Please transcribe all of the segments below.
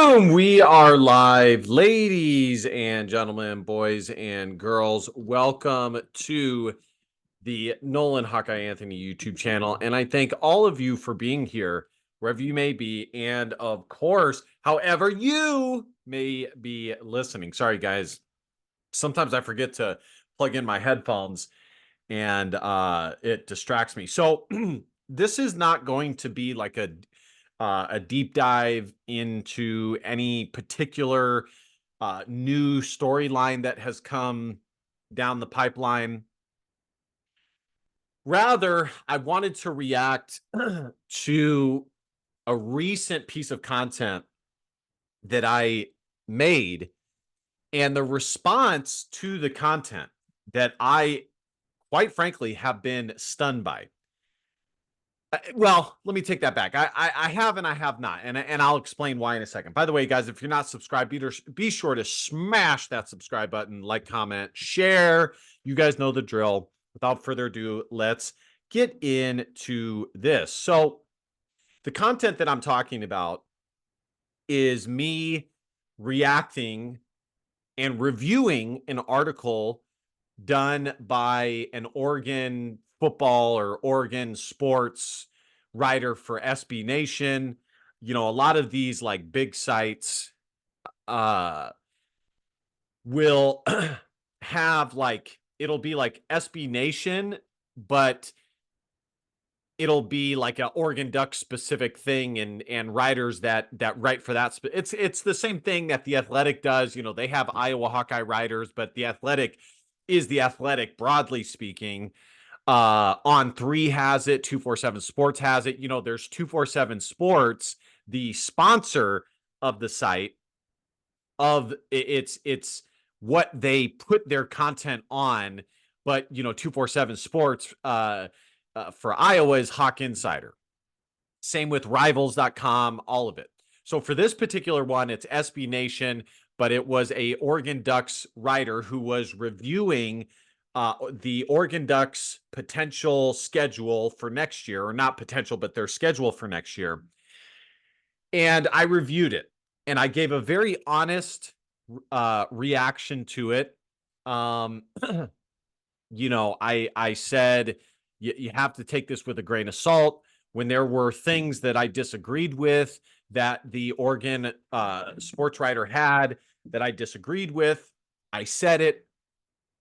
Boom! We are live, ladies and gentlemen, boys and girls. Welcome to the Nolan Hawkeye Anthony YouTube channel. And I thank all of you for being here, wherever you may be. And of course, however you may be listening. Sorry, guys. Sometimes I forget to plug in my headphones and it distracts me. So this is not going to be like a deep dive into any particular new storyline that has come down the pipeline. Rather, I wanted to react to a recent piece of content that I made and the response to the content that I, quite frankly, have been stunned by. Well, let me take that back. I have and I have not, and I'll explain why in a second. By the way, guys, if you're not subscribed, be sure to smash that subscribe button, like, comment, share. You guys know the drill. Without further ado, let's get into this. So, the content that I'm talking about is me reacting and reviewing an article done by an Oregon football or Oregon sports writer for SB Nation. You know, a lot of these like big sites will have like, it'll be like SB Nation, but it'll be like an Oregon Duck specific thing, and writers that write for that. It's the same thing that the Athletic does. You know, they have Iowa Hawkeye writers, but the Athletic is the Athletic, broadly speaking. On3 has it, 247 Sports has it. You know, there's 247 Sports, the sponsor of the site. It's what they put their content on, but you know, 247 Sports for Iowa is Hawk Insider. Same with Rivals.com, all of it. So for this particular one, it's SB Nation, but it was a Oregon Ducks writer who was reviewing the Oregon Ducks potential schedule for next year, or not potential, but their schedule for next year. And I reviewed it, and I gave a very honest reaction to it. You know, I said, you have to take this with a grain of salt. When there were things that I disagreed with, that the Oregon sports writer had that I disagreed with, I said it.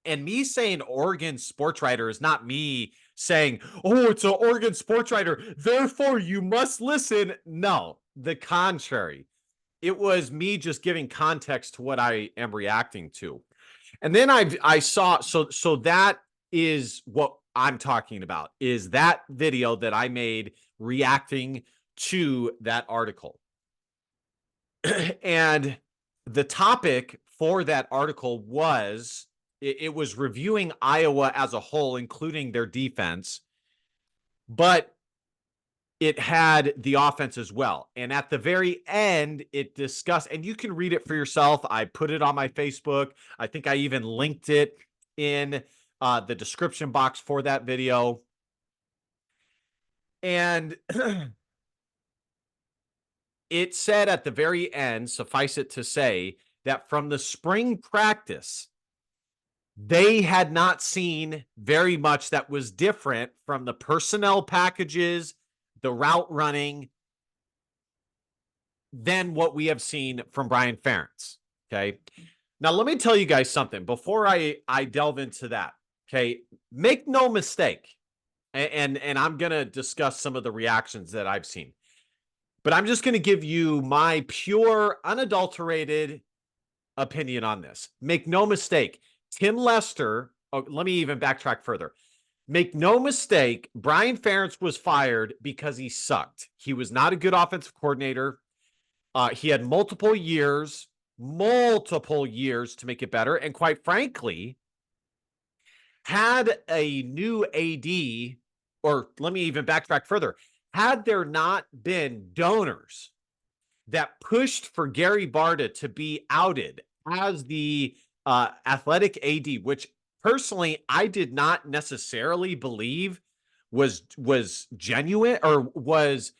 And me saying Oregon sports writer is not me saying, oh, it's an Oregon sports writer, therefore you must listen. No, the contrary. It was me just giving context to what I am reacting to. And then I saw, so that is what I'm talking about, is that video that I made reacting to that article. And the topic for that article was, it was reviewing Iowa as a whole, including their defense, but it had the offense as well. And at the very end, it discussed, and you can read it for yourself. I put it on my Facebook. I think I even linked it in the description box for that video. And it said at the very end, suffice it to say, that from the spring practice, they had not seen very much that was different from the personnel packages, the route running, than what we have seen from Brian Ferentz. Okay. Now, let me tell you guys something before I delve into that. Okay. Make no mistake. And I'm going to discuss some of the reactions that I've seen, but I'm just going to give you my pure, unadulterated opinion on this. Make no mistake. Tim Lester, let me even backtrack further. Make no mistake, Brian Ferentz was fired because he sucked. He was not a good offensive coordinator. He had multiple years to make it better. And quite frankly, had a new AD, or let me even backtrack further, had there not been donors that pushed for Gary Barta to be outed as the athletic AD, which personally I did not necessarily believe was genuine or was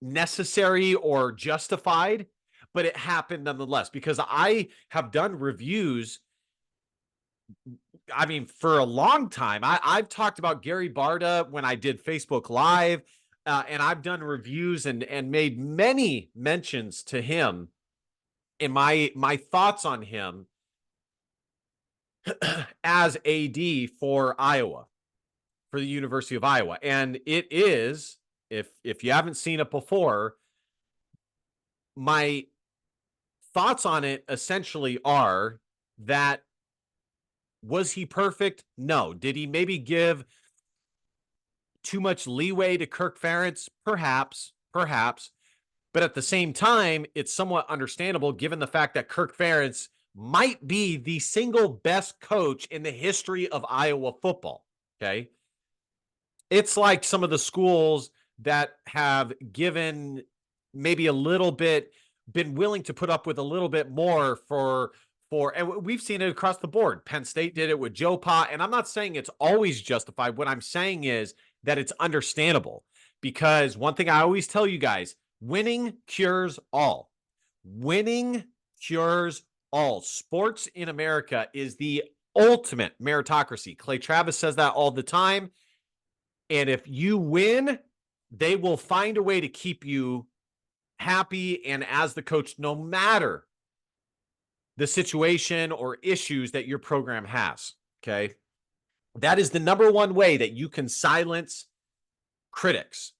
necessary or justified, but it happened nonetheless because I have done reviews. I mean, for a long time, I've talked about Gary Barta when I did Facebook Live, and I've done reviews and made many mentions to him and my thoughts on him as AD for Iowa, for the University of Iowa. And it is, if you haven't seen it before, my thoughts on it essentially are that, was he perfect? No. Did he maybe give too much leeway to Kirk Ferentz? Perhaps, perhaps. But at the same time, it's somewhat understandable given the fact that Kirk Ferentz might be the single best coach in the history of Iowa football. Okay. It's like some of the schools that have given maybe a little bit, been willing to put up with a little bit more and we've seen it across the board. Penn State did it with Joe Pa, and I'm not saying it's always justified. What I'm saying is that it's understandable, because one thing I always tell you guys, winning cures all. Winning cures all. Sports in America is the ultimate meritocracy. Clay Travis says that all the time. And if you win, they will find a way to keep you happy and as the coach, no matter the situation or issues that your program has. Okay. That is the number one way that you can silence critics.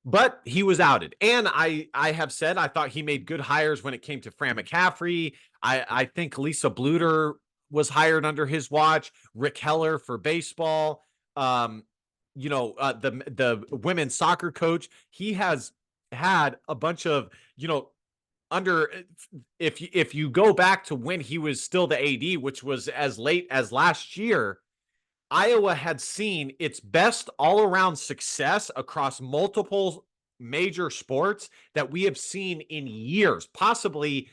But he was outed. And I have said I thought he made good hires when it came to Fran McCaffrey. I think Lisa Bluter was hired under his watch. Rick Heller for baseball. The women's soccer coach. He has had a bunch of, if you go back to when he was still the AD, which was as late as last year, Iowa had seen its best all-around success across multiple major sports that we have seen in years, possibly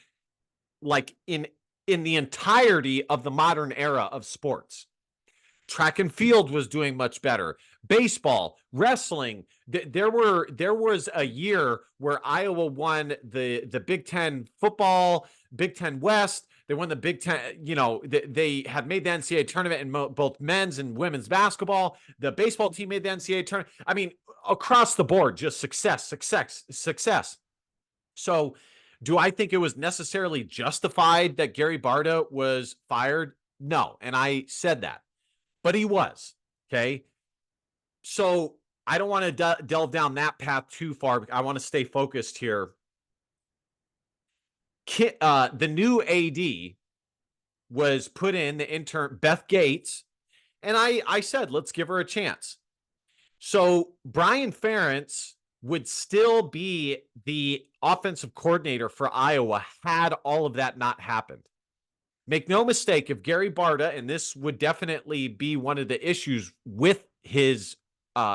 like in the entirety of the modern era of sports. Track and field was doing much better. Baseball, wrestling. There was a year where Iowa won the Big Ten football, Big Ten West. They won the Big Ten. They had made the NCAA tournament in both men's and women's basketball. The baseball team made the NCAA tournament. I mean, across the board, just success. So, do I think it was necessarily justified that Gary Barta was fired? No, and I said that. But he was, okay? So I don't want to delve down that path too far. I want to stay focused here. The new AD was put in, the intern, Beth Gates, and I said, let's give her a chance. So Brian Ferentz would still be the offensive coordinator for Iowa had all of that not happened. Make no mistake, if Gary Barta, and this would definitely be one of the issues with his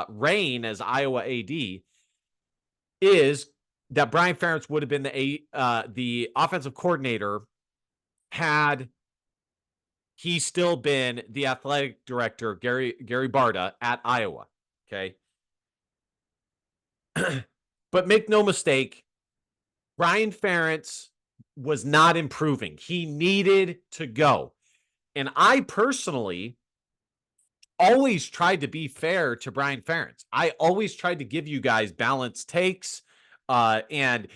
reign as Iowa AD, is that Brian Ferentz would have been the offensive coordinator had he still been the athletic director, Gary Barta, at Iowa. Okay. But make no mistake, Brian Ferentz was not improving. He needed to go. And I personally always tried to be fair to Brian Ferentz. I always tried to give you guys balanced takes and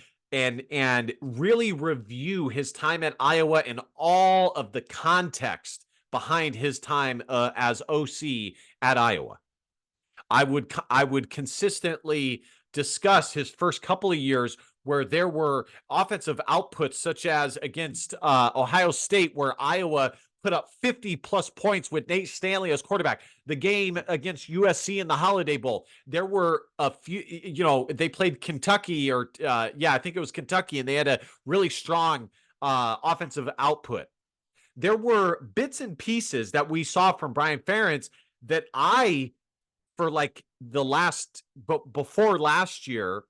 really review his time at Iowa and all of the context behind his time as OC at Iowa. I would consistently discuss his first couple of years where there were offensive outputs such as against Ohio State, where Iowa put up 50-plus points with Nate Stanley as quarterback. The game against USC in the Holiday Bowl, there were a few, they played Kentucky I think it was Kentucky, and they had a really strong offensive output. There were bits and pieces that we saw from Brian Ferentz that for like before last year,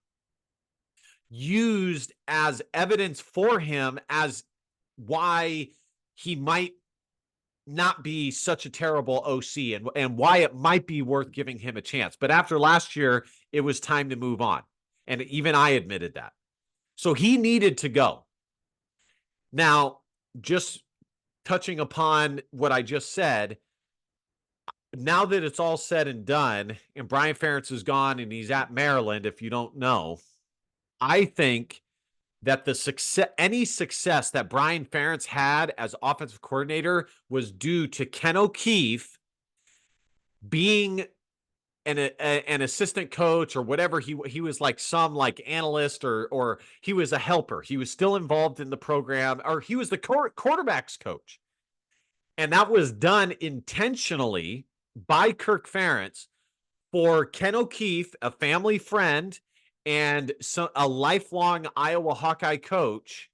used as evidence for him as why he might not be such a terrible OC and why it might be worth giving him a chance. But after last year, it was time to move on. And even I admitted that. So he needed to go. Now, just touching upon what I just said, now that it's all said and done, and Brian Ferentz is gone and he's at Maryland, if you don't know, I think that any success that Brian Ferentz had as offensive coordinator was due to Ken O'Keefe being an assistant coach or whatever. He was like some like analyst or he was a helper. He was still involved in the program, or he was the quarterback's coach. And that was done intentionally by Kirk Ferentz for Ken O'Keefe, a family friend and a lifelong Iowa Hawkeye coach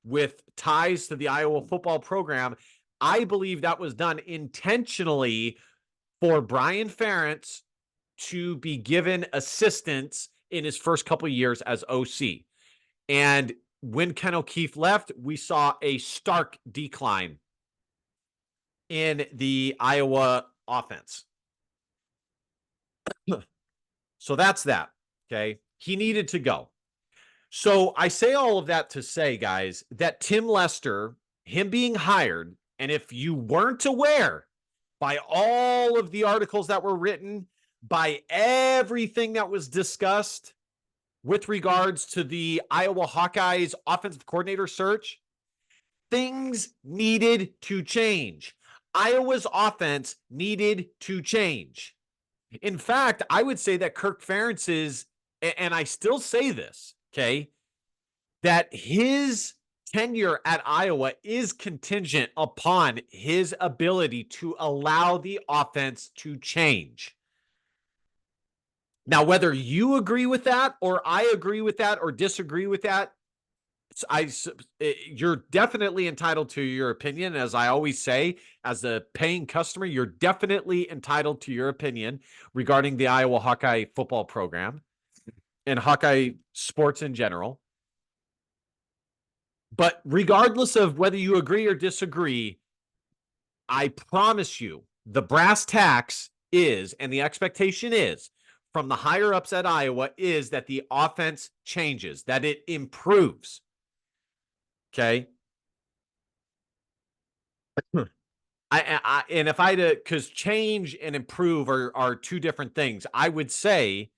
with ties to the Iowa football program. I believe that was done intentionally for Brian Ferentz to be given assistance in his first couple of years as OC. And when Ken O'Keefe left, we saw a stark decline in the Iowa offense. So that's that. Okay. He needed to go. So I say all of that to say, guys, that Tim Lester, him being hired, and if you weren't aware by all of the articles that were written, by everything that was discussed with regards to the Iowa Hawkeyes offensive coordinator search, things needed to change. Iowa's offense needed to change. In fact, I would say that Kirk Ferentz is, and I still say this, okay, that his tenure at Iowa is contingent upon his ability to allow the offense to change. Now, whether you agree with that or I agree with that or disagree with that, you're definitely entitled to your opinion. As I always say, as a paying customer, you're definitely entitled to your opinion regarding the Iowa Hawkeye football program and Hawkeye sports in general. But regardless of whether you agree or disagree, I promise you the brass tacks is, and the expectation is from the higher ups at Iowa, is that the offense changes, that it improves. Okay. And if I had to, because change and improve are two different things, I would say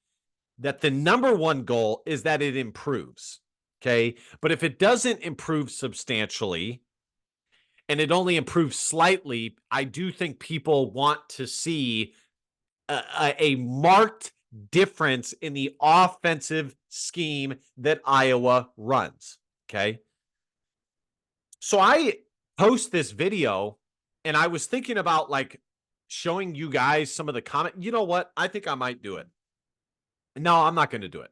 that the number one goal is that it improves. Okay. But if it doesn't improve substantially and it only improves slightly, I do think people want to see a marked difference in the offensive scheme that Iowa runs. Okay. So I post this video and I was thinking about like showing you guys some of the comment. You know what? I think I might do it. No, I'm not going to do it.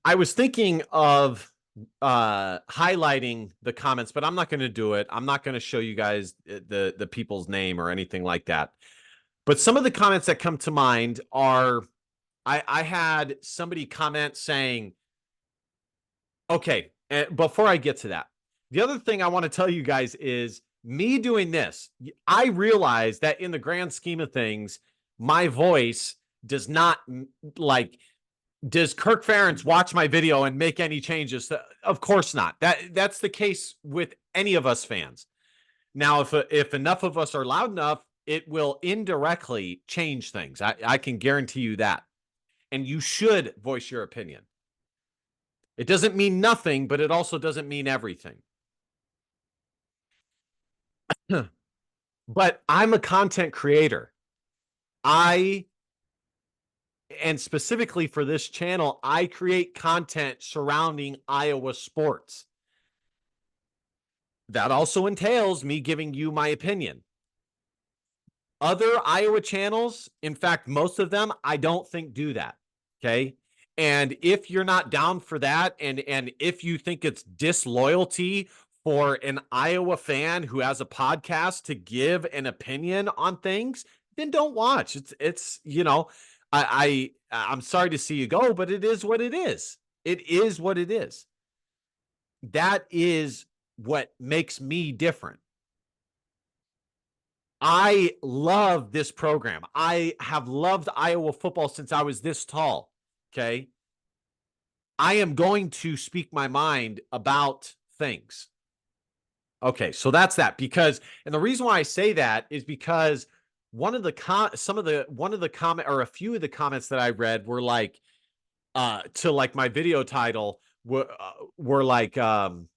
I was thinking of highlighting the comments, but I'm not going to do it. I'm not going to show you guys the people's name or anything like that. But some of the comments that come to mind are, I had somebody comment saying, okay, before I get to that, the other thing I want to tell you guys is me doing this. I realize that in the grand scheme of things, my voice does not like, does Kirk Ferentz watch my video and make any changes? Of course not. That's the case with any of us fans. Now, if enough of us are loud enough, it will indirectly change things. I can guarantee you that. And you should voice your opinion. It doesn't mean nothing, but it also doesn't mean everything. But I'm a content creator. And specifically for this channel, I create content surrounding Iowa sports. That also entails me giving you my opinion. Other Iowa channels, in fact, most of them, I don't think do that. Okay. And if you're not down for that, and if you think it's disloyalty for an Iowa fan who has a podcast to give an opinion on things, then don't watch. It's you know, I'm sorry to see you go, but it is what it is. It is what it is. That is what makes me different. I love this program. I have loved Iowa football since I was this tall. Okay. I am going to speak my mind about things. Okay, so that's that. Because, and the reason why I say that is because one of the comment, or a few of the comments that I read were like, to like my video title were like, and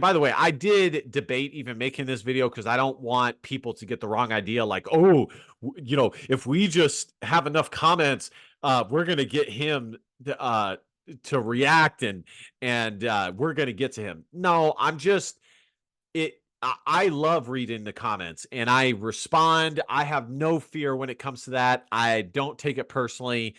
by the way, I did debate even making this video because I don't want people to get the wrong idea. Like, oh, if we just have enough comments, we're gonna get him to react, and we're gonna get to him. No, I'm just it. I love reading the comments and I respond. I have no fear when it comes to that. I don't take it personally.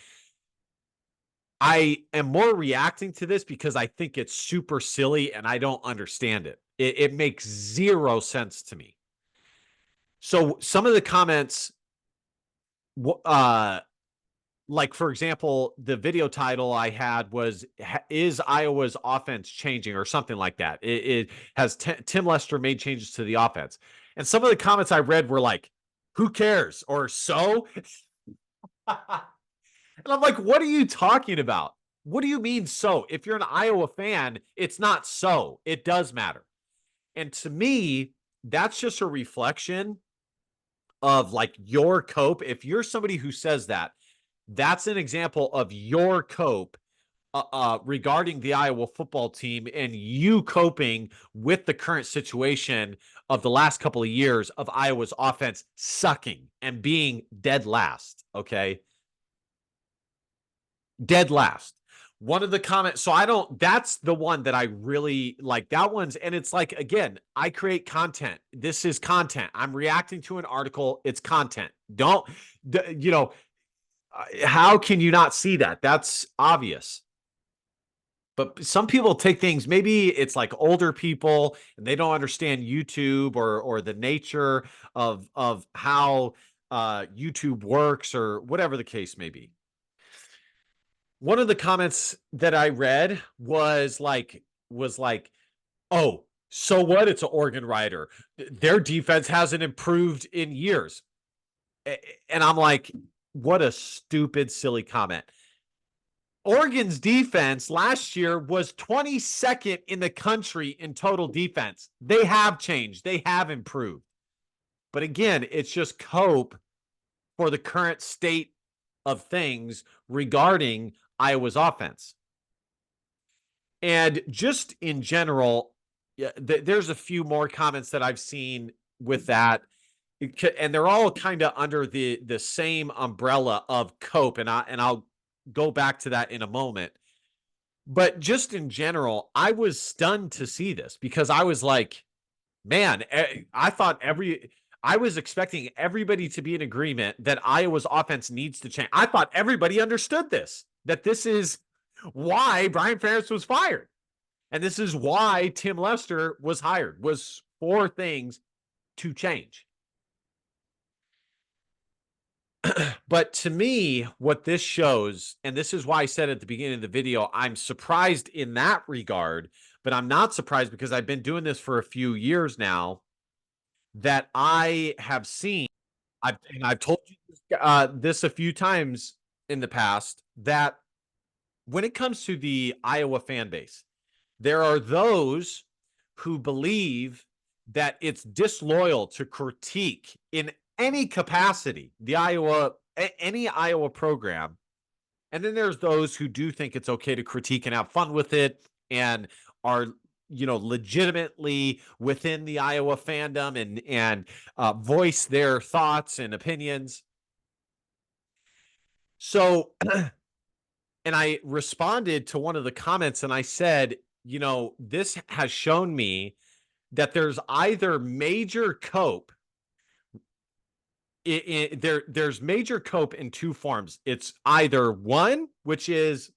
I am more reacting to this because I think it's super silly and I don't understand it. It makes zero sense to me. So some of the comments, like for example, the video title I had was "Is Iowa's offense changing?" or something like that. It has Tim Lester made changes to the offense, and some of the comments I read were like, "Who cares?" or "So." And I'm like, what are you talking about? What do you mean so? If you're an Iowa fan, it's not so. It does matter. And to me, that's just a reflection of like your cope. If you're somebody who says that, that's an example of your cope regarding the Iowa football team and you coping with the current situation of the last couple of years of Iowa's offense sucking and being dead last. Okay. Dead last. One of the comments, so I don't, that's the one that I really like. That one's, and it's like, again, I create content. This is content. I'm reacting to an article. It's content. Don't, how can you not see that? That's obvious. But some people take things, maybe it's like older people and they don't understand YouTube or the nature of how YouTube works or whatever the case may be. One of the comments that I read was like, "Oh, so what? It's an Oregon Rider. Their defense hasn't improved in years." And I'm like, what a stupid, silly comment. Oregon's defense last year was 22nd in the country in total defense. They have changed. They have improved. But again, it's just cope for the current state of things regarding Iowa's offense. And just in general, yeah, there's a few more comments that I've seen with that, and they're all kind of under the same umbrella of cope, and I'll go back to that in a moment. But just in general, I was stunned to see this because I was like, man, I was expecting everybody to be in agreement that Iowa's offense needs to change. I thought everybody understood this, that this is why Brian Ferentz was fired. And this is why Tim Lester was hired, was for things to change. But to me, what this shows, and this is why I said at the beginning of the video, I'm surprised in that regard, but I'm not surprised because I've been doing this for a few years now, that I have seen, I've told you this a few times in the past, that when it comes to the Iowa fan base, there are those who believe that it's disloyal to critique in any capacity any Iowa program. And then there's those who do think it's okay to critique and have fun with it and are legitimately within the Iowa fandom and voice their thoughts and opinions. So and I responded to one of the comments and I said, this has shown me that there's either major cope. There's major cope in two forms. It's either one, which is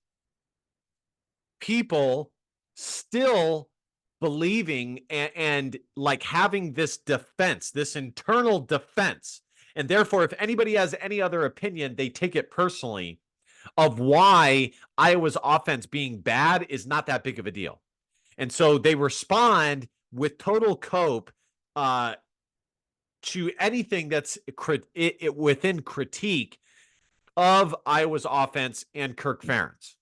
people still believing and like having this defense, this internal defense. And therefore, if anybody has any other opinion, they take it personally of why Iowa's offense being bad is not that big of a deal. And so they respond with total cope, to anything that's within critique of Iowa's offense and Kirk Ferentz,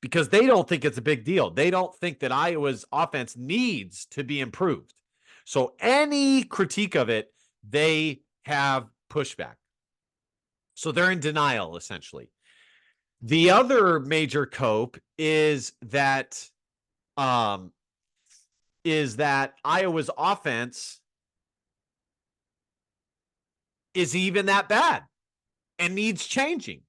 because they don't think it's a big deal. They don't think that Iowa's offense needs to be improved. So any critique of it, they have pushback. So they're in denial, essentially. The other major cope is that Iowa's offense is even that bad and needs changing.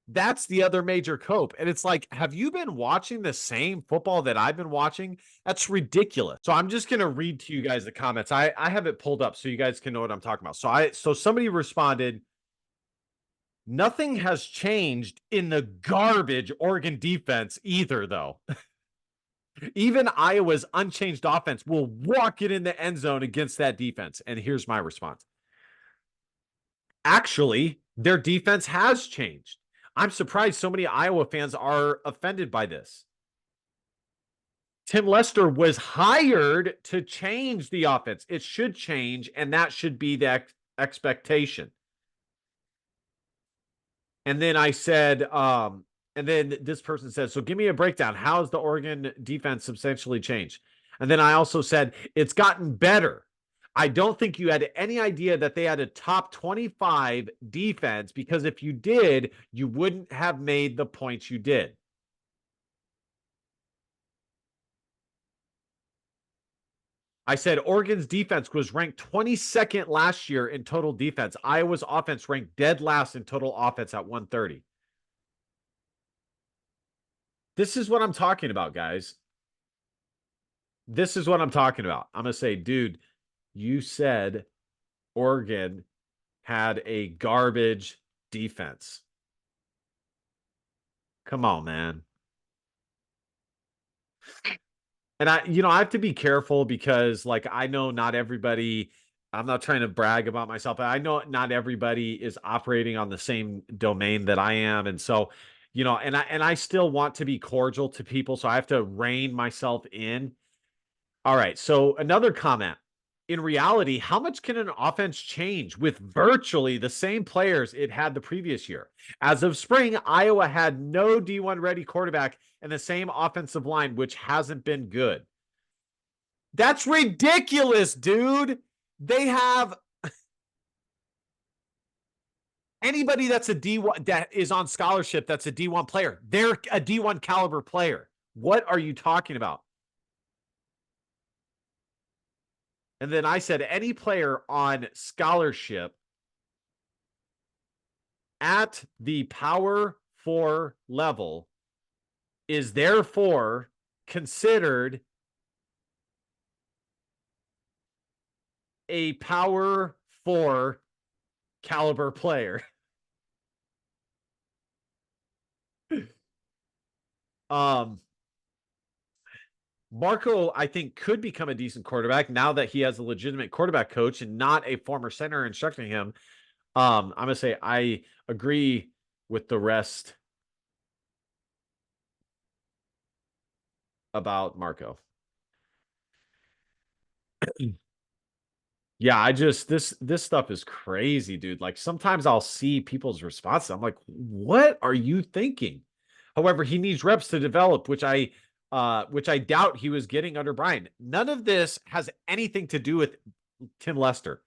That's the other major cope. And it's like, have you been watching the same football that I've been watching? That's ridiculous. So I'm just going to read to you guys the comments. I have it pulled up so you guys can know what I'm talking about. So somebody responded, nothing has changed in the garbage Oregon defense either, though. Even Iowa's unchanged offense will walk it in the end zone against that defense. And here's my response. Actually, their defense has changed. I'm surprised so many Iowa fans are offended by this. Tim Lester was hired to change the offense. It should change, and that should be the expectation. And then I said, and then this person said, so give me a breakdown. How has the Oregon defense substantially changed? And then I also said, it's gotten better. I don't think you had any idea that they had a top 25 defense, because if you did, you wouldn't have made the points you did. I said Oregon's defense was ranked 22nd last year in total defense. Iowa's offense ranked dead last in total offense at 130. This is what I'm talking about, guys. This is what I'm talking about. I'm going to say, dude, you said Oregon had a garbage defense. Come on, man. And I have to be careful because, like, I know not everybody, I'm not trying to brag about myself, but I know not everybody is operating on the same domain that I am. And so, and I still want to be cordial to people. So I have to rein myself in. All right. So another comment. In reality, how much can an offense change with virtually the same players it had the previous year? As of spring, Iowa had no D1 ready quarterback and the same offensive line, which hasn't been good. That's ridiculous, dude. They have anybody that's a D1 that is on scholarship that's a D1 player. They're a D1 caliber player. What are you talking about? And then I said any player on scholarship at the Power 4 level is therefore considered a Power 4 caliber player. Marco, I think, could become a decent quarterback now that he has a legitimate quarterback coach and not a former center instructing him. I'm going to say I agree with the rest about Marco. Yeah, I just this stuff is crazy, dude. Like, sometimes I'll see people's responses. I'm like, what are you thinking? However, he needs reps to develop, which I doubt he was getting under Brian. None of this has anything to do with Tim Lester.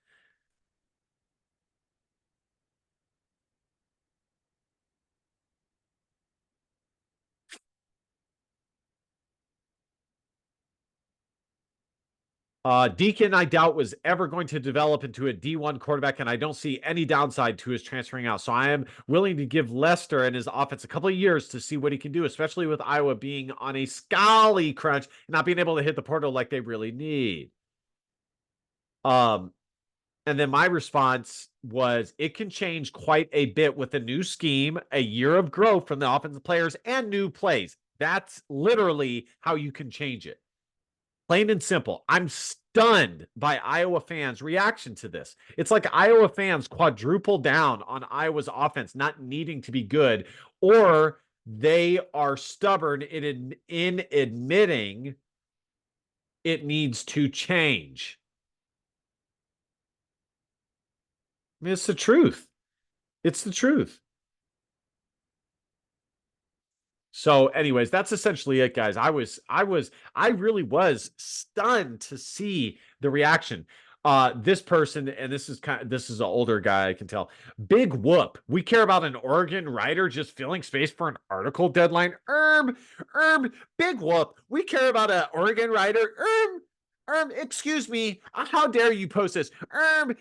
Deacon, I doubt, was ever going to develop into a D1 quarterback, and I don't see any downside to his transferring out. So I am willing to give Lester and his offense a couple of years to see what he can do, especially with Iowa being on a Scully crunch and not being able to hit the portal like they really need. And then my response was, it can change quite a bit with a new scheme, a year of growth from the offensive players, and new plays. That's literally how you can change it. Plain and simple. I'm stunned by Iowa fans' reaction to this. It's like Iowa fans quadruple down on Iowa's offense not needing to be good, or they are stubborn in admitting it needs to change. mean, it's the truth. It's the truth. So, anyways, that's essentially it, guys. I really was stunned to see the reaction. This person, and this is an older guy, I can tell. Big whoop. We care about an Oregon writer just filling space for an article deadline. Big whoop. We care about an Oregon writer. Excuse me. How dare you post this?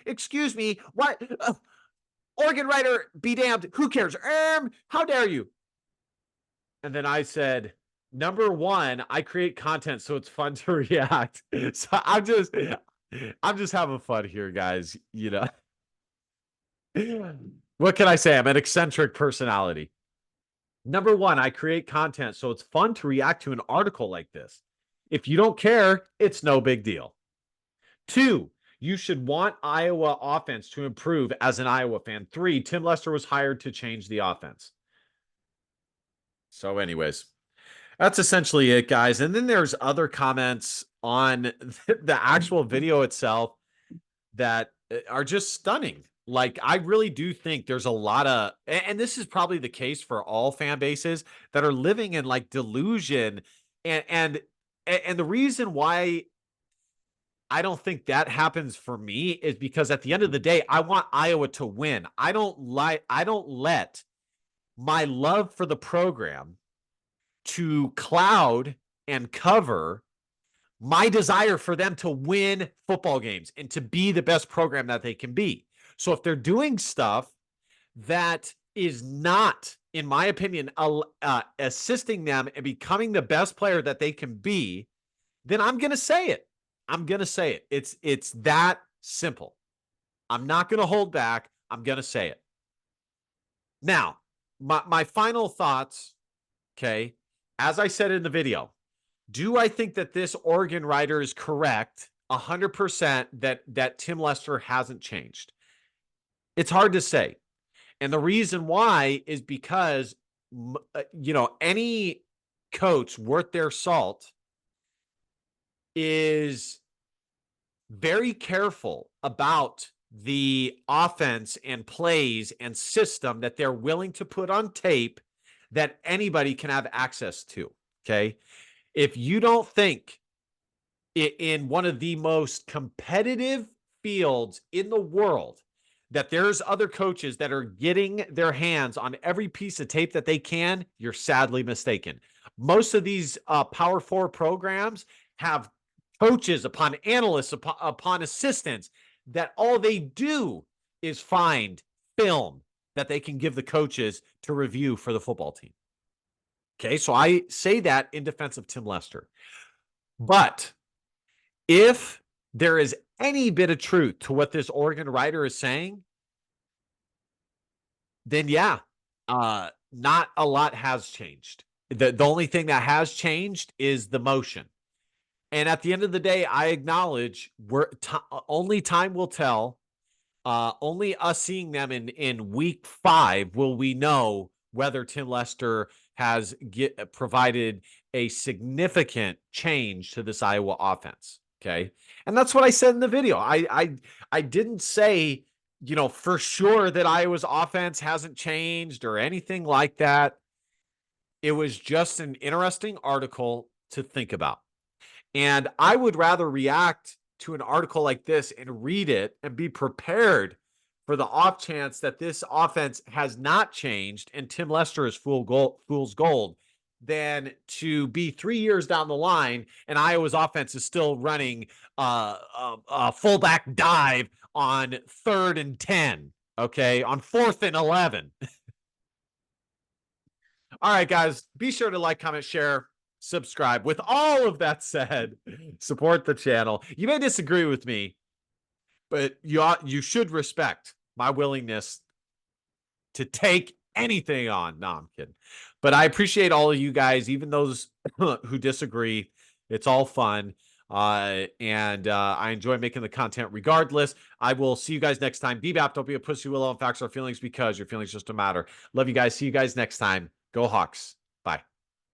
Excuse me. What? Oregon writer, be damned. Who cares? How dare you? And then I said, number one, I create content so it's fun to react. So I'm just having fun here, guys. You know, what can I say? I'm an eccentric personality. Number one, I create content so it's fun to react to an article like this. If you don't care, it's no big deal. Two, you should want Iowa offense to improve as an Iowa fan. Three, Tim Lester was hired to change the offense. So, anyways, that's essentially it, guys. And then there's other comments on the actual video itself that are just stunning. Like, I really do think there's a lot of, and this is probably the case for all fan bases that are living in like delusion. And the reason why I don't think that happens for me is because at the end of the day, I want Iowa to win. I don't let my love for the program to cloud and cover my desire for them to win football games and to be the best program that they can be. So if they're doing stuff that is not, in my opinion, assisting them and becoming the best player that they can be, then I'm going to say it. I'm going to say it. It's that simple. I'm not going to hold back. I'm going to say it. Now, my final thoughts, okay, as I said in the video, do I think that this Oregon writer is correct 100% that Tim Lester hasn't changed? It's hard to say. And the reason why is because, you know, any coach worth their salt is very careful about the offense and plays and system that they're willing to put on tape that anybody can have access to. Okay. If you don't think in one of the most competitive fields in the world that there's other coaches that are getting their hands on every piece of tape that they can, you're sadly mistaken. Most of these Power Four programs have coaches upon analysts upon assistants that all they do is find film that they can give the coaches to review for the football team. Okay, so I say that in defense of Tim Lester. But if there is any bit of truth to what this Oregon writer is saying, then yeah, not a lot has changed. The only thing that has changed is the motion. And at the end of the day, I acknowledge only time will tell. Only us seeing them in week 5 will we know whether Tim Lester has provided a significant change to this Iowa offense. Okay. And that's what I said in the video. I didn't say, you know, for sure that Iowa's offense hasn't changed or anything like that. It was just an interesting article to think about. And I would rather react to an article like this and read it and be prepared for the off chance that this offense has not changed and Tim Lester is fool's gold than to be 3 years down the line and Iowa's offense is still running a fullback dive on 3rd and 10, okay, on 4th and 11. All right, guys, be sure to like, comment, share, subscribe. With all of that said, support the channel. You may disagree with me, but you should respect my willingness to take anything on. No, I'm kidding. But I appreciate all of you guys, even those who disagree. It's all fun. And I enjoy making the content regardless. I will see you guys next time. BBAP, don't be a pussy, willow, and facts our feelings because your feelings just don't matter. Love you guys. See you guys next time. Go Hawks.